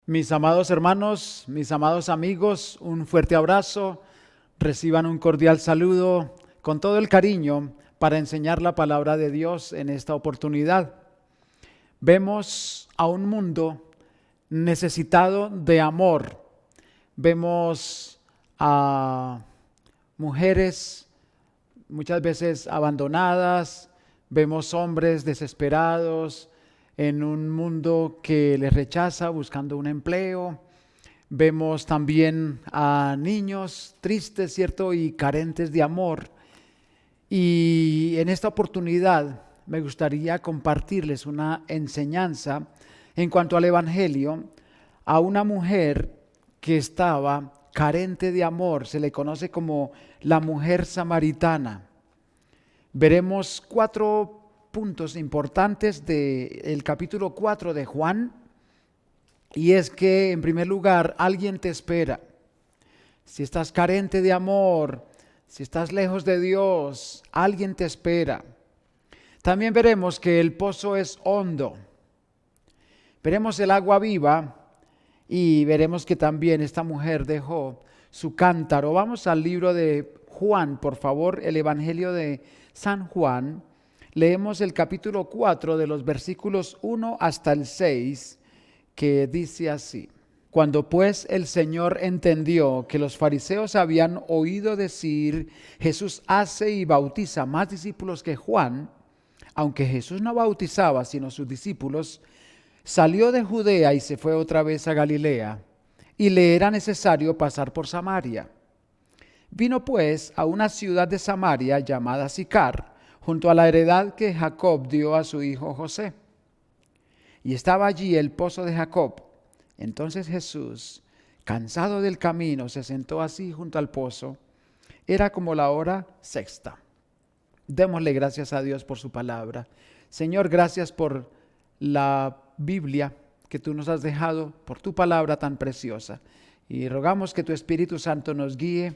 Mis amados hermanos, mis amados amigos, un fuerte abrazo, reciban un cordial saludo con todo el cariño para enseñar la palabra de Dios en esta oportunidad. Vemos a un mundo necesitado de amor, vemos a mujeres muchas veces abandonadas, vemos hombres desesperados, en un mundo que les rechaza buscando un empleo. Vemos también a niños tristes, ¿cierto? Y carentes de amor. Y en esta oportunidad me gustaría compartirles una enseñanza en cuanto al Evangelio a una mujer que estaba carente de amor. Se le conoce como la mujer samaritana. Veremos 4 puntos importantes del capítulo 4 de Juan, y es que en primer lugar alguien te espera. Si estás carente de amor, si estás lejos de Dios, alguien te espera. También veremos que el pozo es hondo, veremos el agua viva y veremos que también esta mujer dejó su cántaro. Vamos al libro de Juan, por favor, el Evangelio de San Juan. Leemos el capítulo 4 de los versículos 1 hasta el 6, que dice así: Cuando pues el Señor entendió que los fariseos habían oído decir, Jesús hace y bautiza más discípulos que Juan, aunque Jesús no bautizaba sino sus discípulos, salió de Judea y se fue otra vez a Galilea, y le era necesario pasar por Samaria. Vino pues a una ciudad de Samaria llamada Sicar, junto a la heredad que Jacob dio a su hijo José. Y estaba allí el pozo de Jacob. Entonces Jesús, cansado del camino, se sentó así junto al pozo. Era como la hora sexta. Démosle gracias a Dios por su palabra. Señor, gracias por la Biblia que tú nos has dejado, por tu palabra tan preciosa. Y rogamos que tu Espíritu Santo nos guíe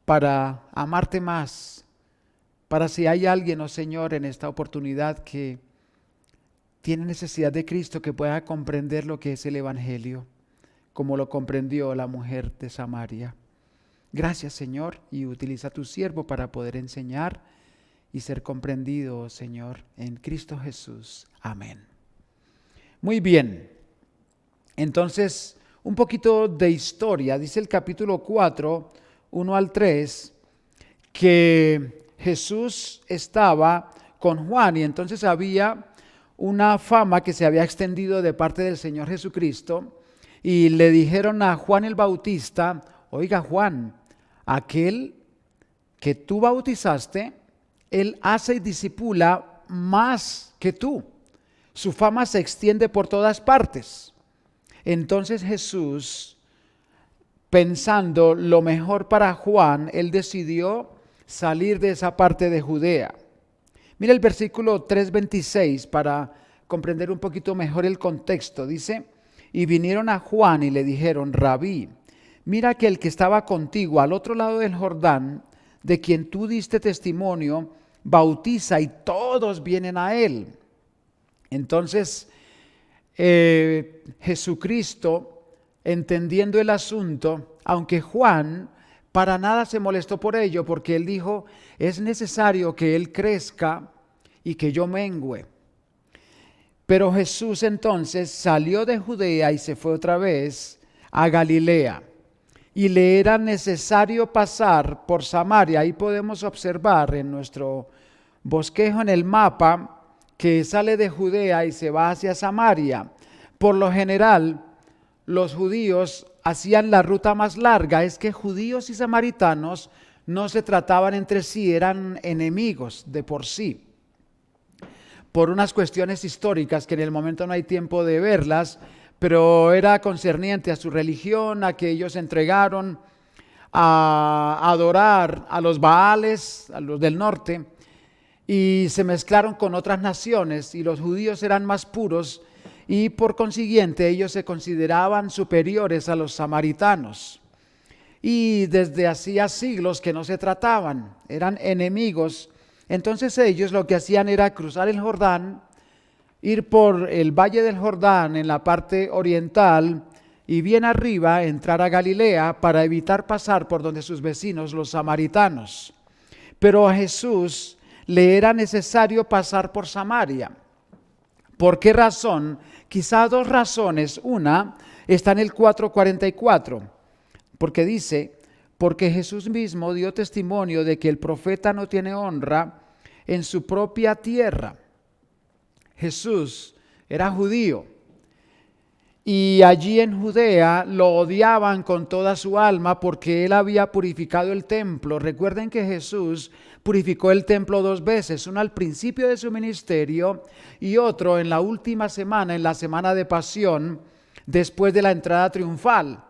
para amarte más. Para si hay alguien, oh Señor, en esta oportunidad que tiene necesidad de Cristo, que pueda comprender lo que es el Evangelio, como lo comprendió la mujer de Samaria. Gracias, Señor, y utiliza a tu siervo para poder enseñar y ser comprendido, oh Señor, en Cristo Jesús. Amén. Muy bien. Entonces, un poquito de historia. Dice el capítulo 4, 1 al 3, que Jesús estaba con Juan y entonces había una fama que se había extendido de parte del Señor Jesucristo, y le dijeron a Juan el Bautista: oiga Juan, aquel que tú bautizaste, él hace y discipula más que tú. Su fama se extiende por todas partes. Entonces Jesús, pensando lo mejor para Juan, él decidió salir de esa parte de Judea. Mira el versículo 3:26 para comprender un poquito mejor el contexto. Dice: y vinieron a Juan y le dijeron: Rabí, mira que el que estaba contigo al otro lado del Jordán, de quien tú diste testimonio, bautiza y todos vienen a él. Entonces Jesucristo, entendiendo el asunto, aunque Juan para nada se molestó por ello, porque él dijo: es necesario que él crezca y que yo mengüe. Pero Jesús entonces salió de Judea y se fue otra vez a Galilea. Y le era necesario pasar por Samaria. Ahí podemos observar en nuestro bosquejo en el mapa que sale de Judea y se va hacia Samaria. Por lo general, los judíos hacían la ruta más larga. Es que judíos y samaritanos no se trataban entre sí, eran enemigos de por sí, por unas cuestiones históricas que en el momento no hay tiempo de verlas, pero era concerniente a su religión, a que ellos entregaron a adorar a los Baales, a los del norte, y se mezclaron con otras naciones, y los judíos eran más puros, y por consiguiente ellos se consideraban superiores a los samaritanos. Y desde hacía siglos que no se trataban, eran enemigos. Entonces ellos lo que hacían era cruzar el Jordán, ir por el valle del Jordán en la parte oriental, y bien arriba entrar a Galilea para evitar pasar por donde sus vecinos, los samaritanos. Pero a Jesús le era necesario pasar por Samaria. ¿Por qué razón? Quizá dos razones. Una está en el 4:44, porque dice: porque Jesús mismo dio testimonio de que el profeta no tiene honra en su propia tierra. Jesús era judío y allí en Judea lo odiaban con toda su alma porque él había purificado el templo. Recuerden que Jesús purificó el templo dos veces, uno al principio de su ministerio y otro en la última semana, en la semana de pasión, después de la entrada triunfal.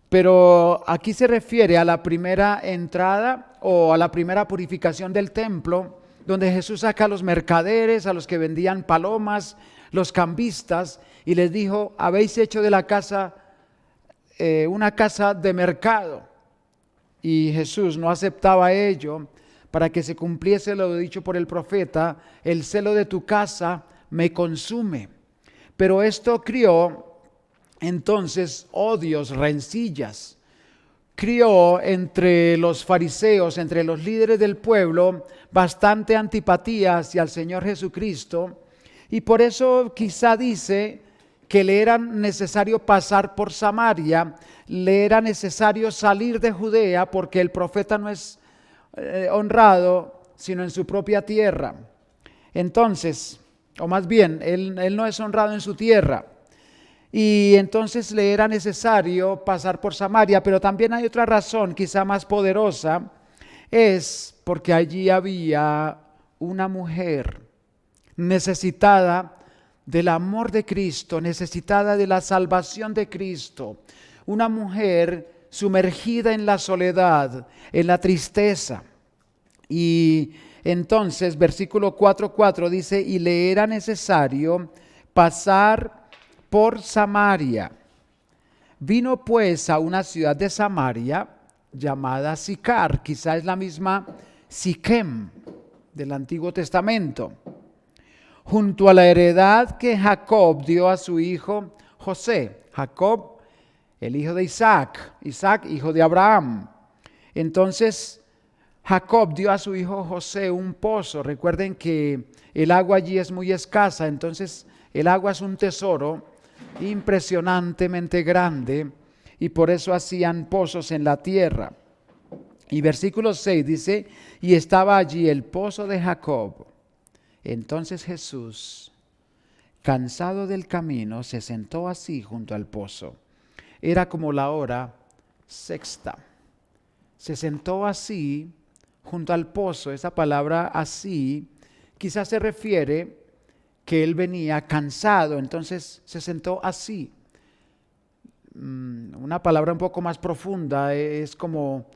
Pero aquí se refiere a la primera entrada o a la primera purificación del templo, donde Jesús saca a los mercaderes, a los que vendían palomas, los cambistas, y les dijo: habéis hecho de la casa una casa de mercado. Y Jesús no aceptaba ello, para que se cumpliese lo dicho por el profeta: el celo de tu casa me consume. Pero esto crió entonces odios, rencillas. Crió entre los fariseos, entre los líderes del pueblo, bastante antipatía hacia el Señor Jesucristo, y por eso quizá dice que le era necesario pasar por Samaria, le era necesario salir de Judea, porque el profeta no es honrado sino en su propia tierra. Entonces, o más bien, él no es honrado en su tierra. Y entonces le era necesario pasar por Samaria, pero también hay otra razón, quizá más poderosa, es porque allí había una mujer necesitada del amor de Cristo, necesitada de la salvación de Cristo, una mujer sumergida en la soledad, en la tristeza. Y entonces, versículo 4:4 dice: y le era necesario pasar por Samaria. Vino pues a una ciudad de Samaria llamada Sicar, quizá es la misma Siquem del Antiguo Testamento, junto a la heredad que Jacob dio a su hijo José. Jacob, el hijo de Isaac, Isaac, hijo de Abraham. Entonces Jacob dio a su hijo José un pozo. Recuerden que el agua allí es muy escasa, entonces el agua es un tesoro impresionantemente grande, y por eso hacían pozos en la tierra. Y versículo 6 dice: y estaba allí el pozo de Jacob. Entonces Jesús, cansado del camino, se sentó así junto al pozo. Era como la hora sexta. Se sentó así junto al pozo. Esa palabra así quizás se refiere que él venía cansado, entonces se sentó así. Una palabra un poco más profunda es como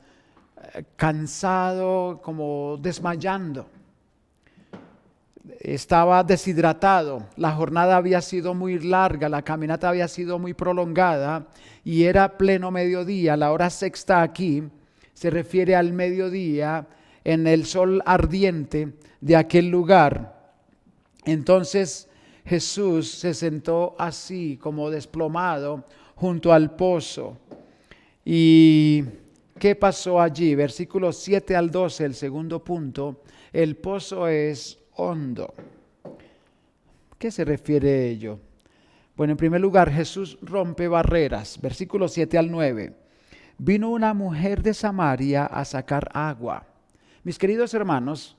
cansado, como desmayando. Estaba deshidratado, la jornada había sido muy larga, la caminata había sido muy prolongada y era pleno mediodía. La hora sexta aquí se refiere al mediodía en el sol ardiente de aquel lugar. Entonces Jesús se sentó así como desplomado junto al pozo. ¿Y qué pasó allí? Versículos 7 al 12, el segundo punto. El pozo es hondo. ¿Qué se refiere a ello? Bueno, en primer lugar, Jesús rompe barreras. Versículos 7 al 9. Vino una mujer de Samaria a sacar agua. Mis queridos hermanos,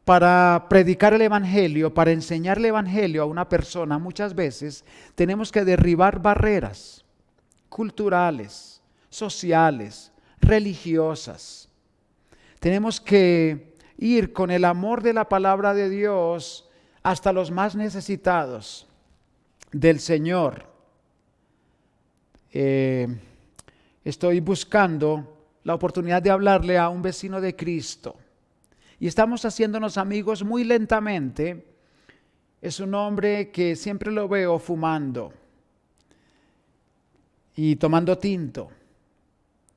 para predicar el evangelio, para enseñar el evangelio a una persona, muchas veces tenemos que derribar barreras culturales, sociales, religiosas. Tenemos que ir con el amor de la palabra de Dios hasta los más necesitados del Señor. Estoy buscando la oportunidad de hablarle a un vecino de Cristo. Y estamos haciéndonos amigos muy lentamente. Es un hombre que siempre lo veo fumando y tomando tinto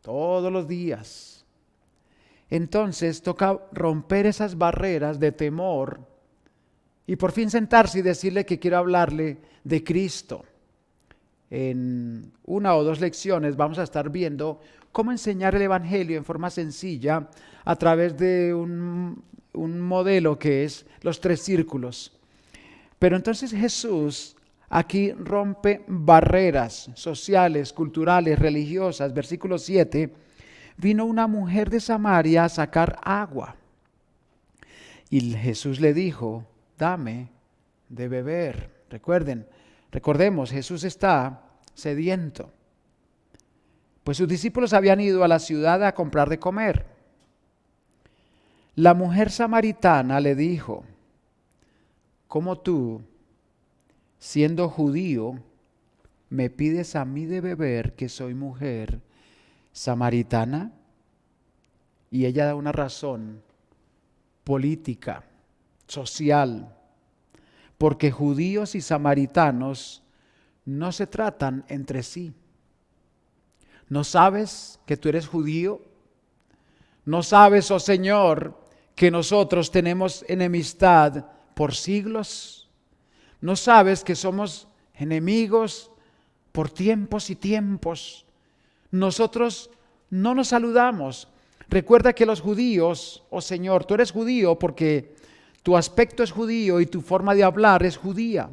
todos los días. Entonces toca romper esas barreras de temor y por fin sentarse y decirle que quiero hablarle de Cristo. En una o dos lecciones vamos a estar viendo cómo enseñar el Evangelio en forma sencilla a través de un modelo que es los 3 círculos. Pero entonces Jesús aquí rompe barreras sociales, culturales, religiosas. Versículo 7, vino una mujer de Samaria a sacar agua. Y Jesús le dijo, dame de beber. Recordemos, Jesús está sediento, pues sus discípulos habían ido a la ciudad a comprar de comer. La mujer samaritana le dijo, ¿cómo tú, siendo judío, me pides a mí de beber que soy mujer samaritana? Y ella da una razón política, social, porque judíos y samaritanos no se tratan entre sí. ¿No sabes que tú eres judío? ¿No sabes, oh Señor, que nosotros tenemos enemistad por siglos? ¿No sabes que somos enemigos por tiempos y tiempos? Nosotros no nos saludamos. Recuerda que los judíos, oh Señor, tú eres judío porque tu aspecto es judío y tu forma de hablar es judía.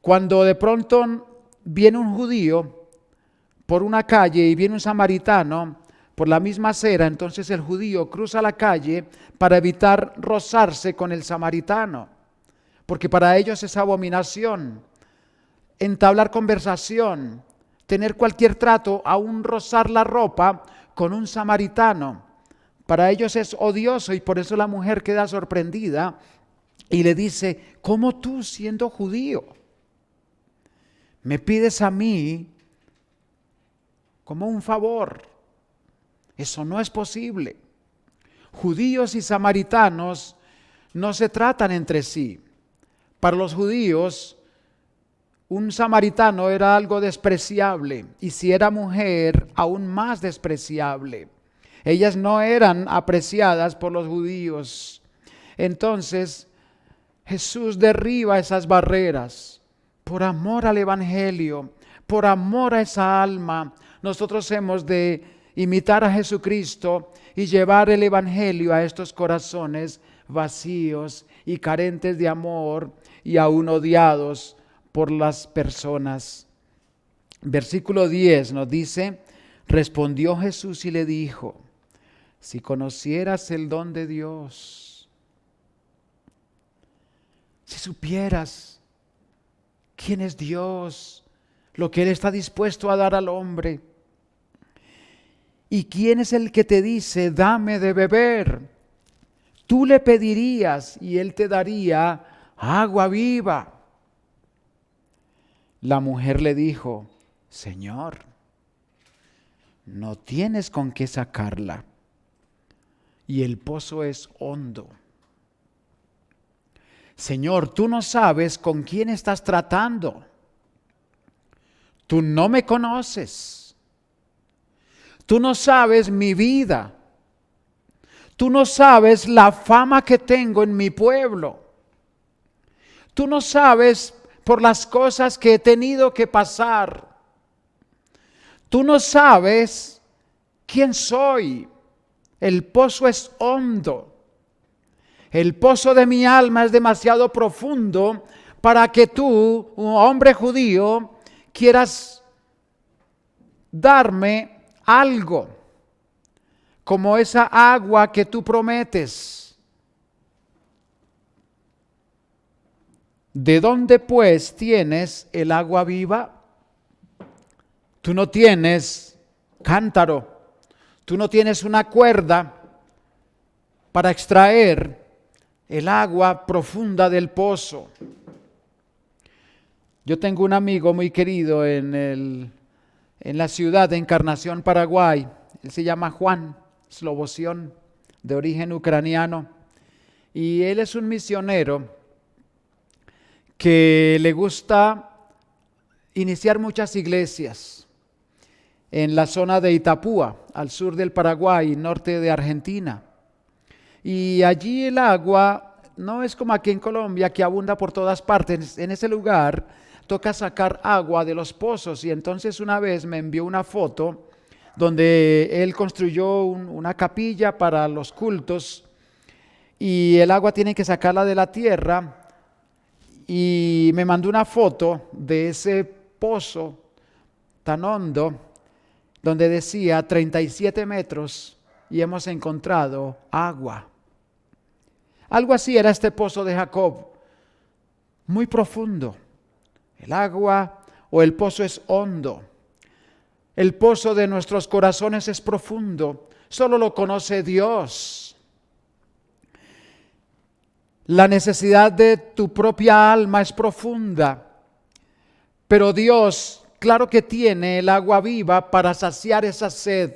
Cuando de pronto viene un judío por una calle y viene un samaritano por la misma acera, entonces el judío cruza la calle para evitar rozarse con el samaritano, porque para ellos es abominación entablar conversación, tener cualquier trato, aún rozar la ropa con un samaritano. Para ellos es odioso y por eso la mujer queda sorprendida y le dice, ¿cómo tú siendo judío me pides a mí como un favor? Eso no es posible. Judíos y samaritanos no se tratan entre sí. Para los judíos, un samaritano era algo despreciable y si era mujer, aún más despreciable. Ellas no eran apreciadas por los judíos. Entonces, Jesús derriba esas barreras por amor al Evangelio, por amor a esa alma. Nosotros hemos de imitar a Jesucristo y llevar el Evangelio a estos corazones vacíos y carentes de amor y aún odiados por las personas. Versículo 10 nos dice, respondió Jesús y le dijo, si conocieras el don de Dios, si supieras quién es Dios, lo que Él está dispuesto a dar al hombre, y quién es el que te dice, dame de beber, tú le pedirías y Él te daría agua viva. La mujer le dijo, Señor, no tienes con qué sacarla y el pozo es hondo. Señor, tú no sabes con quién estás tratando. Tú no me conoces. Tú no sabes mi vida. Tú no sabes la fama que tengo en mi pueblo. Tú no sabes por las cosas que he tenido que pasar. Tú no sabes quién soy. El pozo es hondo. El pozo de mi alma es demasiado profundo para que tú, un hombre judío, quieras darme algo como esa agua que tú prometes. ¿De dónde pues tienes el agua viva? Tú no tienes cántaro, tú no tienes una cuerda para extraer el agua profunda del pozo. Yo tengo un amigo muy querido en la ciudad de Encarnación, Paraguay. Él se llama Juan Slobozión, de origen ucraniano. Y él es un misionero que le gusta iniciar muchas iglesias en la zona de Itapúa, al sur del Paraguay, norte de Argentina. Y allí el agua no es como aquí en Colombia que abunda por todas partes. En ese lugar toca sacar agua de los pozos, y entonces una vez me envió una foto donde él construyó una capilla para los cultos y el agua tiene que sacarla de la tierra, y me mandó una foto de ese pozo tan hondo donde decía 37 metros y hemos encontrado agua. Algo así era este pozo de Jacob, muy profundo. El agua o el pozo es hondo. El pozo de nuestros corazones es profundo. Solo lo conoce Dios. La necesidad de tu propia alma es profunda, pero Dios, claro que tiene el agua viva para saciar esa sed.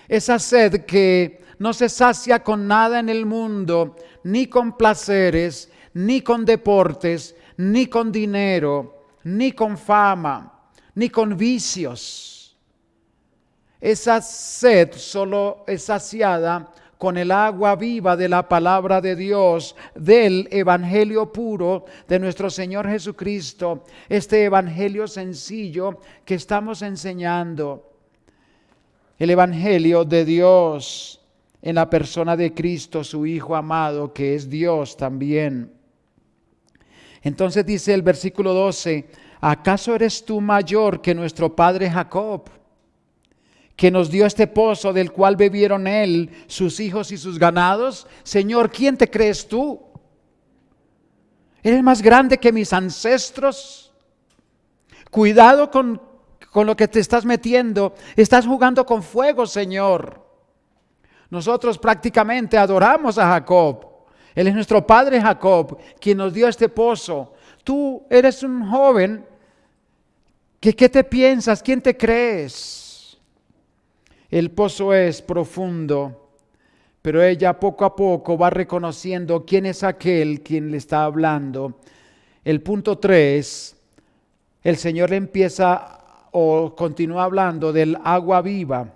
Esa sed que no se sacia con nada en el mundo, ni con placeres, ni con deportes, ni con dinero, ni con fama, ni con vicios. Esa sed solo es saciada con el agua viva de la palabra de Dios, del evangelio puro de nuestro Señor Jesucristo, este evangelio sencillo que estamos enseñando. El evangelio de Dios en la persona de Cristo, su Hijo amado, que es Dios también. Entonces dice el versículo 12, ¿acaso eres tú mayor que nuestro padre Jacob, que nos dio este pozo del cual bebieron él, sus hijos y sus ganados? Señor, ¿quién te crees tú? ¿Eres más grande que mis ancestros? Cuidado con lo que te estás metiendo. Estás jugando con fuego, Señor. Nosotros prácticamente adoramos a Jacob. Él es nuestro padre Jacob, quien nos dio este pozo. Tú eres un joven. ¿Qué te piensas? ¿Quién te crees? El pozo es profundo, pero ella poco a poco va reconociendo quién es aquel quien le está hablando. El punto 3, el Señor le empieza o continúa hablando del agua viva.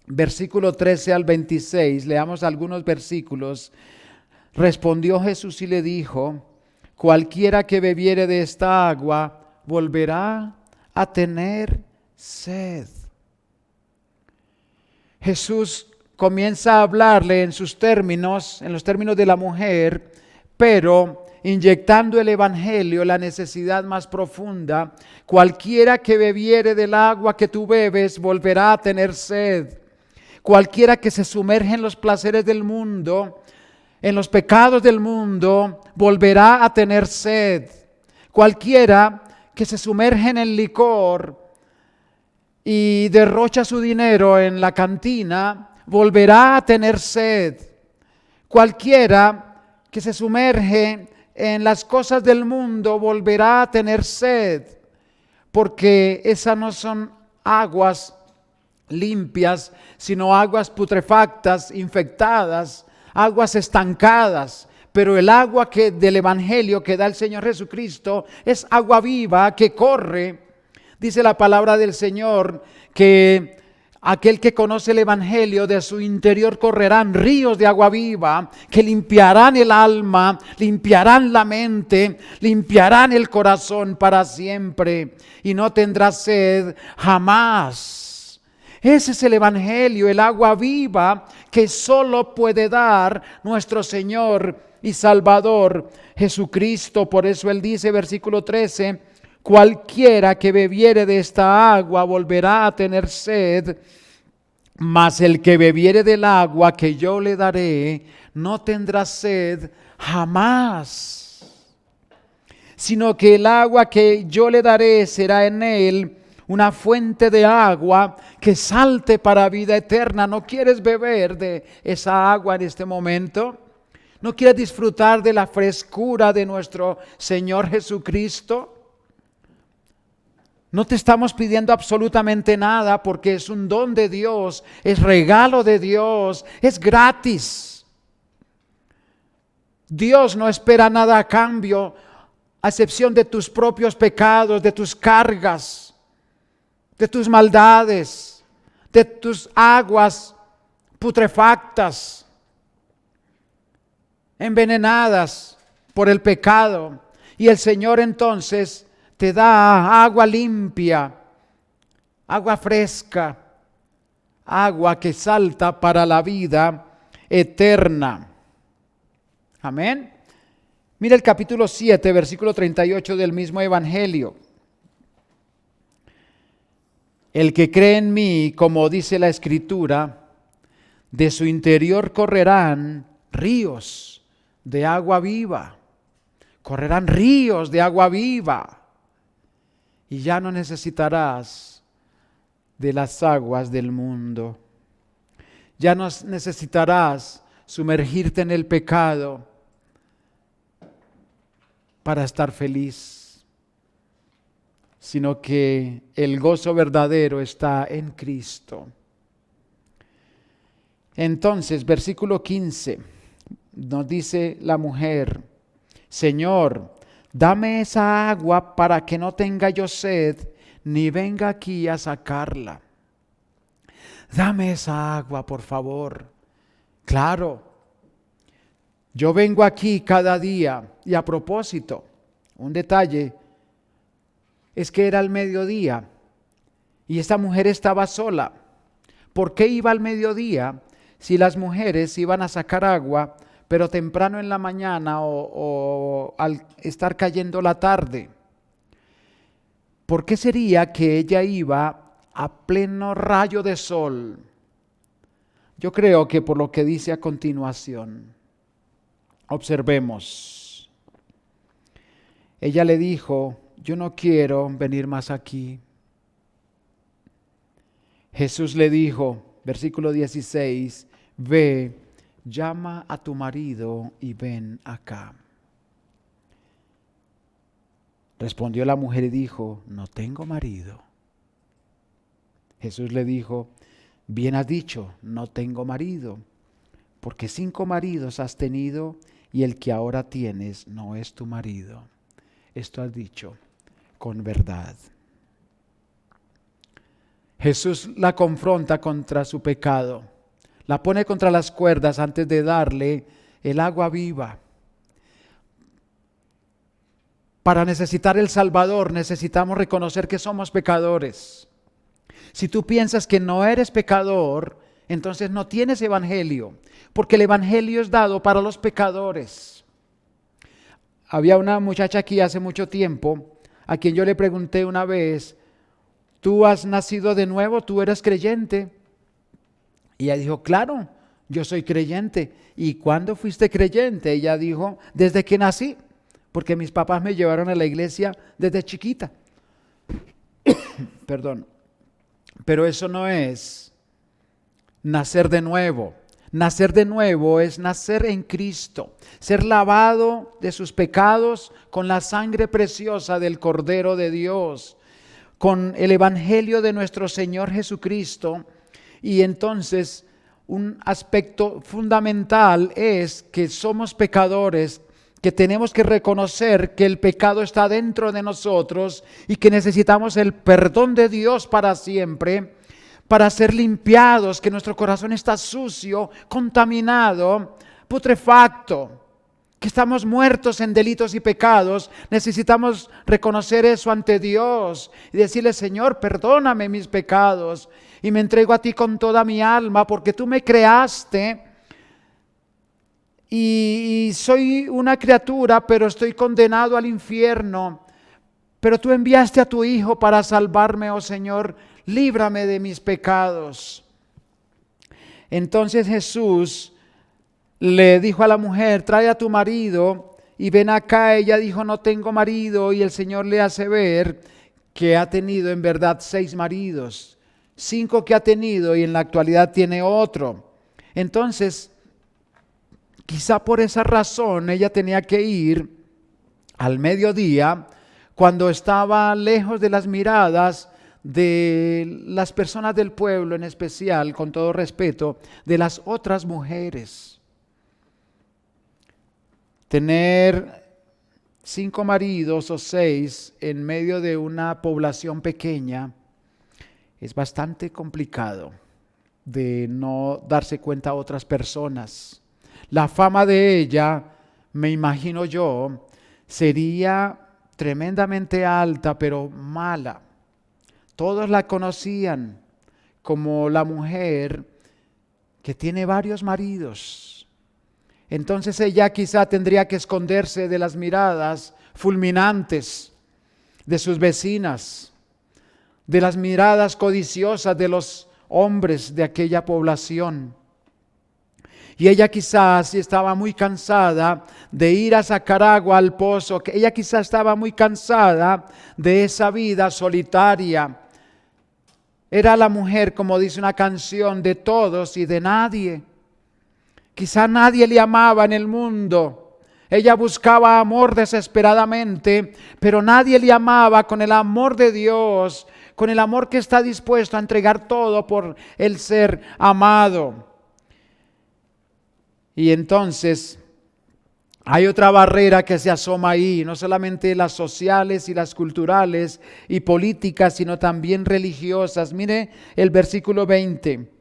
Versículo 13 al 26, leamos algunos versículos. Respondió Jesús y le dijo, cualquiera que bebiere de esta agua volverá a tener sed. Jesús comienza a hablarle en sus términos, en los términos de la mujer, pero inyectando el evangelio, la necesidad más profunda. Cualquiera que bebiere del agua que tú bebes volverá a tener sed. Cualquiera que se sumerge en los placeres del mundo, en los pecados del mundo, volverá a tener sed. Cualquiera que se sumerge en el licor y derrocha su dinero en la cantina, volverá a tener sed. Cualquiera que se sumerge en las cosas del mundo volverá a tener sed, porque esas no son aguas limpias, sino aguas putrefactas, infectadas, aguas estancadas. Pero el agua del evangelio que da el Señor Jesucristo es agua viva que corre. Dice la palabra del Señor que aquel que conoce el evangelio, de su interior correrán ríos de agua viva que limpiarán el alma, limpiarán la mente, limpiarán el corazón para siempre, y no tendrás sed jamás. Ese es el evangelio, el agua viva que solo puede dar nuestro Señor y Salvador Jesucristo. Por eso Él dice, versículo 13, cualquiera que bebiere de esta agua volverá a tener sed, mas el que bebiere del agua que yo le daré no tendrá sed jamás, sino que el agua que yo le daré será en él una fuente de agua que salte para vida eterna. ¿No quieres beber de esa agua en este momento? ¿No quieres disfrutar de la frescura de nuestro Señor Jesucristo? No te estamos pidiendo absolutamente nada, porque es un don de Dios, es regalo de Dios, es gratis. Dios no espera nada a cambio, a excepción de tus propios pecados, de tus cargas, de tus maldades, de tus aguas putrefactas. envenenadas por el pecado. Y el Señor entonces te da agua limpia, agua fresca, agua que salta para la vida eterna. Amén. Mira el capítulo 7, versículo 38 del mismo Evangelio. El que cree en mí, como dice la Escritura, de su interior correrán ríos de agua viva. Correrán ríos de agua viva. Y ya no necesitarás de las aguas del mundo. Ya no necesitarás sumergirte en el pecado para estar feliz, sino que el gozo verdadero está en Cristo. Entonces, versículo 15, nos dice la mujer: Señor, dame esa agua para que no tenga yo sed, ni venga aquí a sacarla. Dame esa agua, por favor. Claro, yo vengo aquí cada día. Y a propósito, un detalle es que era al mediodía y esta mujer estaba sola. ¿Por qué iba al mediodía si las mujeres iban a sacar agua, pero temprano en la mañana o al estar cayendo la tarde? ¿Por qué sería que ella iba a pleno rayo de sol? Yo creo que por lo que dice a continuación. Observemos. Ella le dijo: yo no quiero venir más aquí. Jesús le dijo, versículo 16, ve, llama a tu marido y ven acá. Respondió la mujer y dijo: no tengo marido. Jesús le dijo: bien has dicho, no tengo marido, porque 5 maridos has tenido y el que ahora tienes no es tu marido. Esto has dicho con verdad. Jesús la confronta contra su pecado, la pone contra las cuerdas antes de darle el agua viva. Para necesitar el Salvador necesitamos reconocer que somos pecadores. Si tú piensas que no eres pecador, entonces no tienes evangelio, porque el evangelio es dado para los pecadores. Había una muchacha aquí hace mucho tiempo a quien yo le pregunté una vez: ¿tú has nacido de nuevo? ¿Tú eres creyente? Y ella dijo: claro, yo soy creyente. ¿Y cuándo fuiste creyente? Ella dijo: desde que nací, porque mis papás me llevaron a la iglesia desde chiquita. Perdón. Pero eso no es nacer de nuevo. Nacer de nuevo es nacer en Cristo, ser lavado de sus pecados con la sangre preciosa del Cordero de Dios, con el Evangelio de nuestro Señor Jesucristo. Y entonces un aspecto fundamental es que somos pecadores, que tenemos que reconocer que el pecado está dentro de nosotros y que necesitamos el perdón de Dios para siempre, para ser limpiados, que nuestro corazón está sucio, contaminado, putrefacto, que estamos muertos en delitos y pecados. Necesitamos reconocer eso ante Dios y decirle: Señor, perdóname mis pecados y me entrego a ti con toda mi alma, porque tú me creaste y soy una criatura, pero estoy condenado al infierno. Pero tú enviaste a tu Hijo para salvarme, oh Señor, líbrame de mis pecados. Entonces Jesús le dijo a la mujer: trae a tu marido y ven acá. Ella dijo: no tengo marido. Y el Señor le hace ver que ha tenido en verdad 6 maridos, 5 que ha tenido y en la actualidad tiene otro. Entonces, quizá por esa razón ella tenía que ir al mediodía, cuando estaba lejos de las miradas de las personas del pueblo, en especial, con todo respeto, de las otras mujeres. Tener 5 maridos o 6 en medio de una población pequeña es bastante complicado de no darse cuenta a otras personas. La fama de ella, me imagino yo, sería tremendamente alta, pero mala. Todos la conocían como la mujer que tiene varios maridos. Entonces ella quizá tendría que esconderse de las miradas fulminantes de sus vecinas, de las miradas codiciosas de los hombres de aquella población. Y ella quizás estaba muy cansada de ir a sacar agua al pozo, que ella quizás estaba muy cansada de esa vida solitaria. Era la mujer, como dice una canción, de todos y de nadie. Quizá nadie le amaba en el mundo. Ella buscaba amor desesperadamente, pero nadie le amaba con el amor de Dios, con el amor que está dispuesto a entregar todo por el ser amado. Y entonces hay otra barrera que se asoma ahí, no solamente las sociales y las culturales y políticas, sino también religiosas. Mire el versículo 20.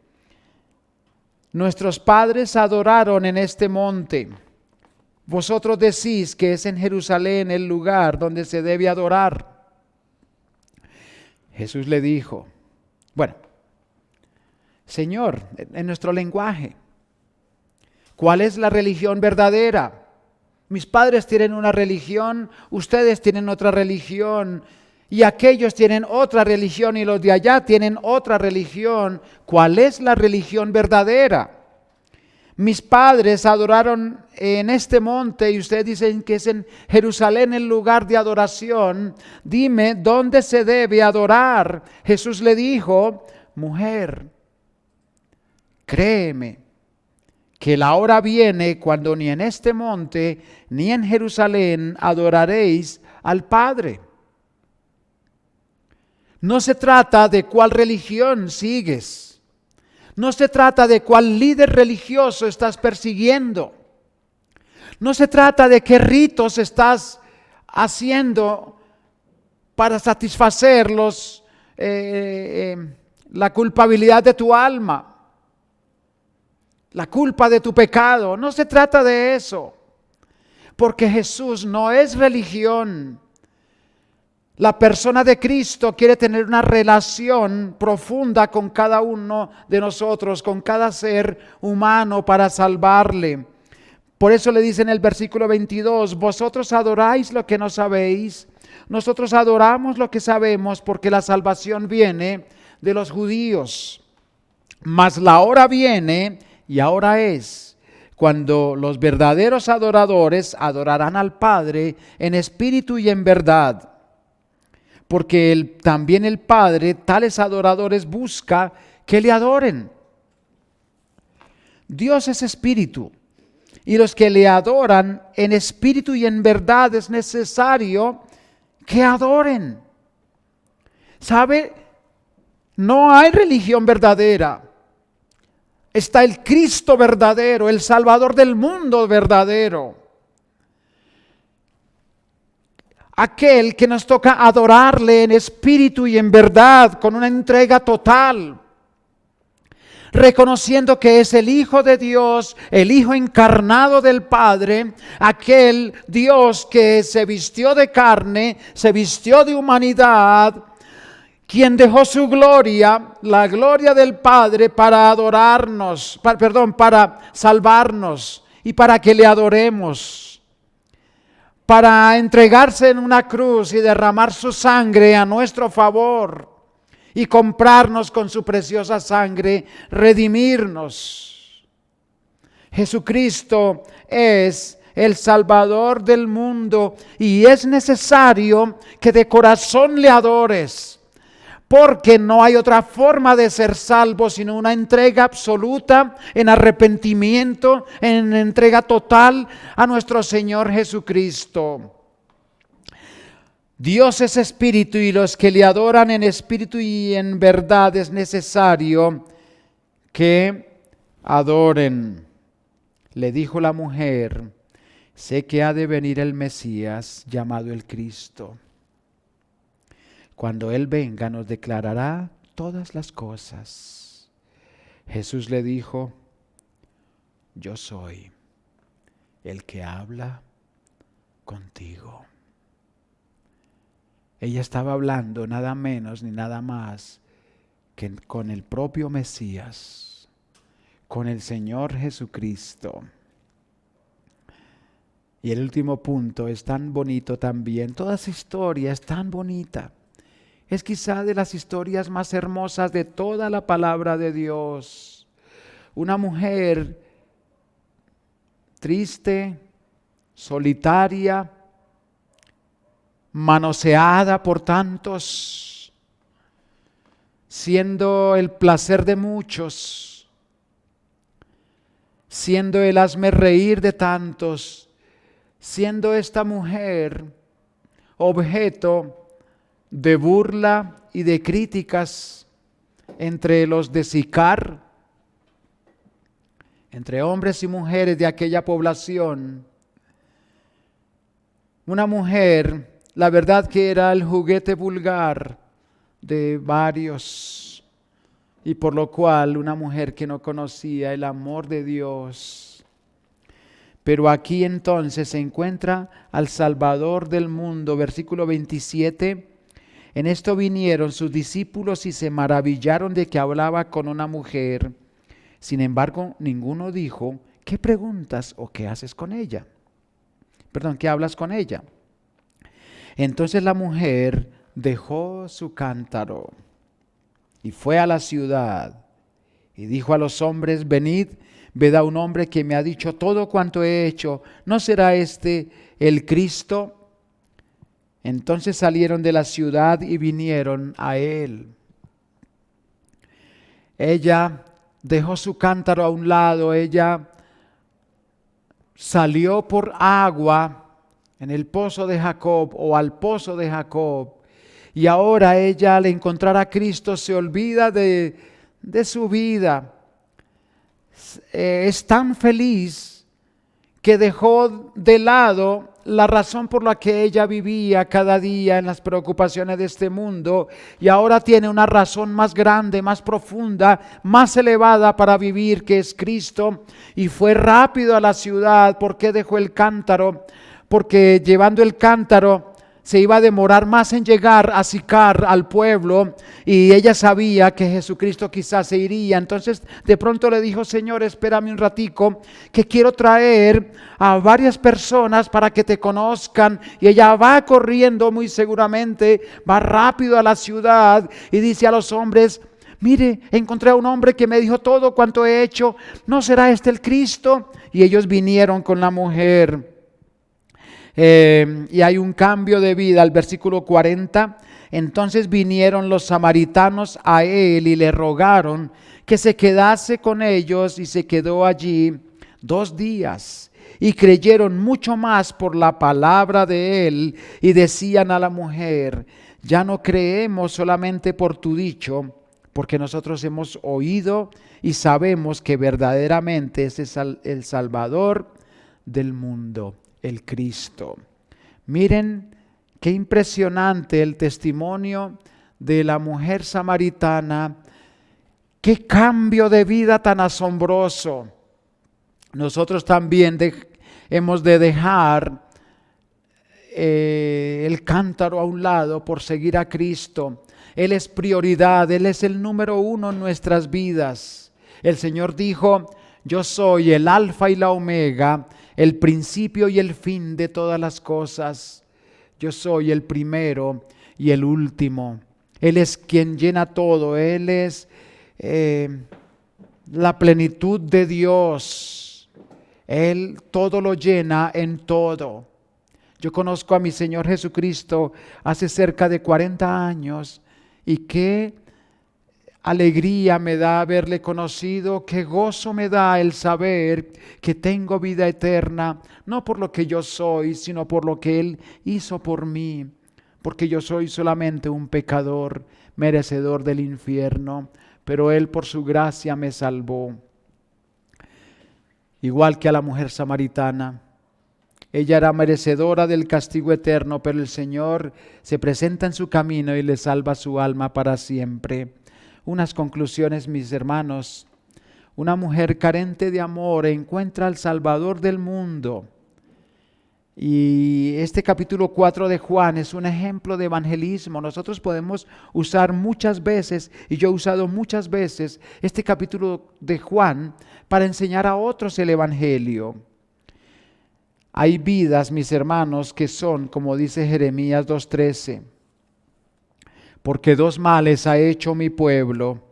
Nuestros padres adoraron en este monte. Vosotros decís que es en Jerusalén el lugar donde se debe adorar. Jesús le dijo, bueno, Señor, en nuestro lenguaje, ¿cuál es la religión verdadera? Mis padres tienen una religión, ustedes tienen otra religión, y aquellos tienen otra religión, y los de allá tienen otra religión. ¿Cuál es la religión verdadera? Mis padres adoraron en este monte, y ustedes dicen que es en Jerusalén el lugar de adoración. Dime, ¿dónde se debe adorar? Jesús le dijo, mujer, créeme, que la hora viene cuando ni en este monte ni en Jerusalén adoraréis al Padre. No se trata de cuál religión sigues. No se trata de cuál líder religioso estás persiguiendo. No se trata de qué ritos estás haciendo para satisfacer la culpabilidad de tu alma. La culpa de tu pecado. No se trata de eso, porque Jesús no es religión. La persona de Cristo quiere tener una relación profunda con cada uno de nosotros, con cada ser humano, para salvarle. Por eso le dice en el versículo 22, vosotros adoráis lo que no sabéis, nosotros adoramos lo que sabemos, porque la salvación viene de los judíos. Mas la hora viene, y ahora es, cuando los verdaderos adoradores adorarán al Padre en espíritu y en verdad. Porque también el Padre, tales adoradores, busca que le adoren. Dios es espíritu, y los que le adoran en espíritu y en verdad es necesario que adoren. ¿Sabe? No hay religión verdadera. Está el Cristo verdadero, el Salvador del mundo verdadero. Aquel que nos toca adorarle en espíritu y en verdad, con una entrega total, reconociendo que es el Hijo de Dios, el Hijo encarnado del Padre, aquel Dios que se vistió de carne, se vistió de humanidad, quien dejó su gloria, la gloria del Padre, para adorarnos, para salvarnos y para que le adoremos, para entregarse en una cruz y derramar su sangre a nuestro favor y comprarnos con su preciosa sangre, redimirnos. Jesucristo es el Salvador del mundo y es necesario que de corazón le adores. Porque no hay otra forma de ser salvo sino una entrega absoluta en arrepentimiento, en entrega total a nuestro Señor Jesucristo. Dios es espíritu y los que le adoran en espíritu y en verdad es necesario que adoren. Le dijo la mujer, sé que ha de venir el Mesías llamado el Cristo. Cuando Él venga nos declarará todas las cosas. Jesús le dijo, yo soy el que habla contigo. Ella estaba hablando nada menos ni nada más que con el propio Mesías, con el Señor Jesucristo. Y el último punto es tan bonito también. Toda esa historia es tan bonita. Es quizá de las historias más hermosas de toda la palabra de Dios. Una mujer triste, solitaria, manoseada por tantos, siendo el placer de muchos, siendo el hazme reír de tantos, siendo esta mujer objeto de burla y de críticas entre los de Sicar, entre hombres y mujeres de aquella población. Una mujer, la verdad que era el juguete vulgar de varios, y por lo cual una mujer que no conocía el amor de Dios. Pero aquí entonces se encuentra al Salvador del mundo, versículo 27. En esto vinieron sus discípulos y se maravillaron de que hablaba con una mujer. Sin embargo, ninguno dijo, ¿qué preguntas o qué haces con ella? ¿Qué hablas con ella? Entonces la mujer dejó su cántaro y fue a la ciudad y dijo a los hombres, venid, ved a un hombre que me ha dicho todo cuanto he hecho. ¿No será este el Cristo? Entonces salieron de la ciudad y vinieron a él. Ella dejó su cántaro a un lado, ella salió por agua en el pozo de Jacob o al pozo de Jacob, y ahora ella al encontrar a Cristo se olvida de su vida. Es tan feliz que dejó de lado la razón por la que ella vivía cada día en las preocupaciones de este mundo, y ahora tiene una razón más grande, más profunda, más elevada para vivir, que es Cristo. Y fue rápido a la ciudad. ¿Por qué dejó el cántaro? Porque llevando el cántaro se iba a demorar más en llegar a Sicar, al pueblo, y ella sabía que Jesucristo quizás se iría. Entonces de pronto le dijo, Señor, espérame un ratico, que quiero traer a varias personas para que te conozcan. Y ella va corriendo, muy seguramente, va rápido a la ciudad y dice a los hombres, mire, encontré a un hombre que me dijo todo cuanto he hecho, ¿no será este el Cristo? Y ellos vinieron con la mujer. Y hay un cambio de vida. Al versículo 40, entonces vinieron los samaritanos a él y le rogaron que se quedase con ellos, y se quedó allí 2 días. Y creyeron mucho más por la palabra de él, y decían a la mujer, ya no creemos solamente por tu dicho, porque nosotros hemos oído y sabemos que verdaderamente ese es el Salvador del mundo, el Cristo. Miren qué impresionante el testimonio de la mujer samaritana. Qué cambio de vida tan asombroso. Nosotros también hemos de dejar el cántaro a un lado por seguir a Cristo. Él es prioridad, Él es el número 1 en nuestras vidas. El Señor dijo, yo soy el alfa y la omega, el principio y el fin de todas las cosas. Yo soy el primero y el último. Él es quien llena todo. Él es la plenitud de Dios. Él todo lo llena en todo. Yo conozco a mi Señor Jesucristo hace cerca de 40 años y qué alegría me da haberle conocido, qué gozo me da el saber que tengo vida eterna, no por lo que yo soy, sino por lo que Él hizo por mí, porque yo soy solamente un pecador, merecedor del infierno, pero Él por su gracia me salvó. Igual que a la mujer samaritana, ella era merecedora del castigo eterno, pero el Señor se presenta en su camino y le salva su alma para siempre. Unas conclusiones, mis hermanos. Una mujer carente de amor encuentra al Salvador del mundo. Y este capítulo 4 de Juan es un ejemplo de evangelismo. Nosotros podemos usar muchas veces, y yo he usado muchas veces, este capítulo de Juan para enseñar a otros el evangelio. Hay vidas, mis hermanos, que son, como dice Jeremías 2:13, porque dos males ha hecho mi pueblo.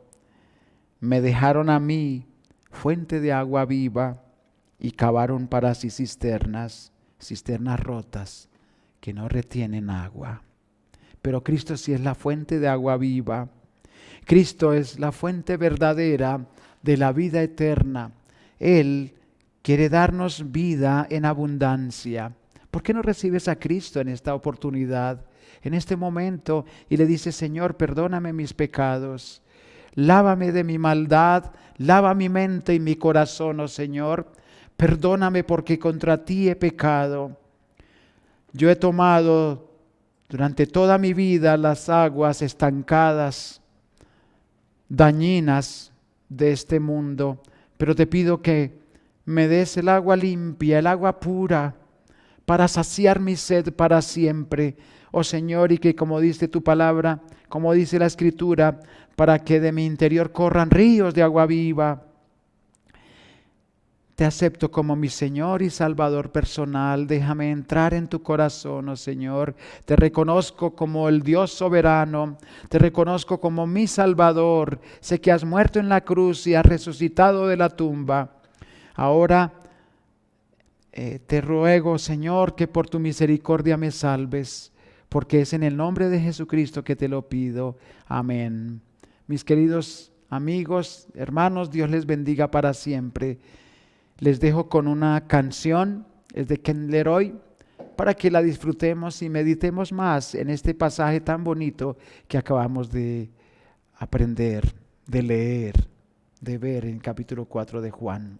Me dejaron a mí fuente de agua viva y cavaron para sí cisternas rotas que no retienen agua. Pero Cristo sí es la fuente de agua viva. Cristo es la fuente verdadera de la vida eterna. Él quiere darnos vida en abundancia. ¿Por qué no recibes a Cristo en esta oportunidad, en este momento, y le dices: Señor, perdóname mis pecados, lávame de mi maldad, lava mi mente y mi corazón, oh Señor, perdóname porque contra ti he pecado. Yo he tomado durante toda mi vida las aguas estancadas, dañinas de este mundo, pero te pido que me des el agua limpia, el agua pura, para saciar mi sed para siempre, oh Señor, y que, como dice tu palabra, como dice la Escritura, para que de mi interior corran ríos de agua viva. Te acepto como mi Señor y Salvador personal. Déjame entrar en tu corazón, oh Señor. Te reconozco como el Dios soberano. Te reconozco como mi Salvador. Sé que has muerto en la cruz y has resucitado de la tumba. Ahora te ruego, Señor, que por tu misericordia me salves, porque es en el nombre de Jesucristo que te lo pido. Amén. Mis queridos amigos, hermanos, Dios les bendiga para siempre. Les dejo con una canción, es de Ken Leroy, para que la disfrutemos y meditemos más en este pasaje tan bonito que acabamos de aprender, de leer, de ver en capítulo 4 de Juan.